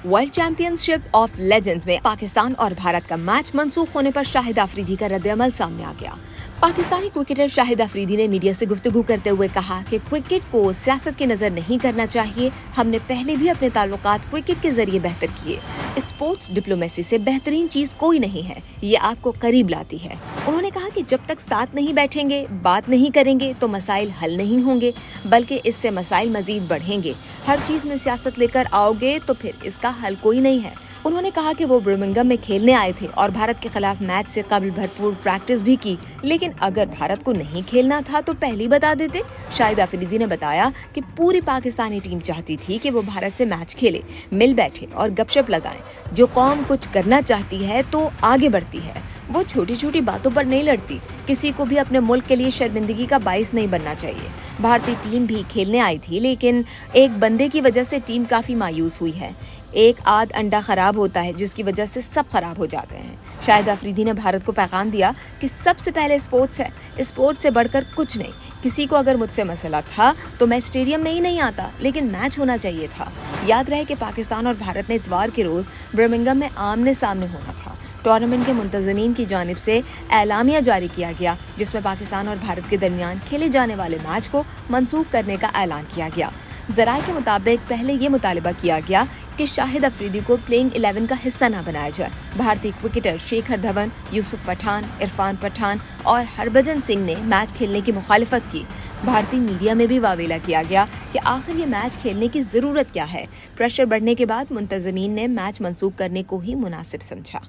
World championship of legends में पाकिस्तान और भारत का मैच मंसूख होने पर शाहिद अफरीदी का रद्द-ए-अमल सामने आ गया। पाकिस्तानी क्रिकेटर शाहिद अफरीदी ने मीडिया से गुफ्तगू करते हुए कहा कि क्रिकेट को सियासत की नजर नहीं करना चाहिए। हमने पहले भी अपने ताल्लुकात क्रिकेट के जरिए बेहतर किए। स्पोर्ट्स डिप्लोमेसी से बेहतरीन चीज कोई नहीं है, ये आपको करीब लाती है। उन्होंने कहा कि जब तक साथ नहीं बैठेंगे, बात नहीं करेंगे तो मसाइल हल नहीं होंगे, बल्कि इससे मसाइल मजीद बढ़ेंगे। हर चीज में सियासत लेकर आओगे तो फिर इसका हल कोई नहीं है। उन्होंने कहा कि वो बर्मिंघम में खेलने आए थे और भारत के खिलाफ मैच से कबल भरपूर प्रैक्टिस भी की, लेकिन अगर भारत को नहीं खेलना था तो पहले ही बता देते। शाहिद अफरीदी ने बताया कि पूरी पाकिस्तानी टीम चाहती थी कि वो भारत से मैच खेले, मिल बैठे और गपशप लगाएं। जो कौम कुछ करना चाहती है तो आगे बढ़ती है, वो छोटी छोटी बातों पर नहीं लड़ती। किसी को भी अपने मुल्क के लिए शर्मिंदगी का बाइस नहीं बनना चाहिए। भारतीय टीम भी खेलने आई थी, लेकिन एक बंदे की वजह से टीम काफी मायूस हुई है। एक आध अंडा खराब होता है जिसकी वजह से सब खराब हो जाते हैं। शाहिद अफरीदी ने भारत को पैगाम दिया कि सबसे पहले स्पोर्ट्स है, स्पोर्ट्स से बढ़कर कुछ नहीं। किसी को अगर मुझसे मसला था तो मैं स्टेडियम में ही नहीं आता, लेकिन मैच होना चाहिए था। याद रहे कि पाकिस्तान और भारत ने इतवार के रोज बर्मिंघम में आमने सामने होना था। टूर्नामेंट के मुंतजमीन की जानिब से एलामिया जारी किया गया, जिसमें पाकिस्तान और भारत के दरमियान खेले जाने वाले मैच को मनसूख करने का ऐलान किया गया। ज़राए के मुताबिक पहले ये मुतालिबा किया गया कि शाहिद अफरीदी को प्लेइंग 11 का हिस्सा न बनाया जाए। भारतीय क्रिकेटर शिखर धवन, यूसुफ पठान, इरफान पठान और हरभजन सिंह ने मैच खेलने की मुखालिफत की। भारतीय मीडिया में भी वावेला किया गया कि आखिर ये मैच खेलने की ज़रूरत क्या है। प्रेशर बढ़ने के बाद मुंतजमीन ने मैच मनसूख करने को ही मुनासिब समझा।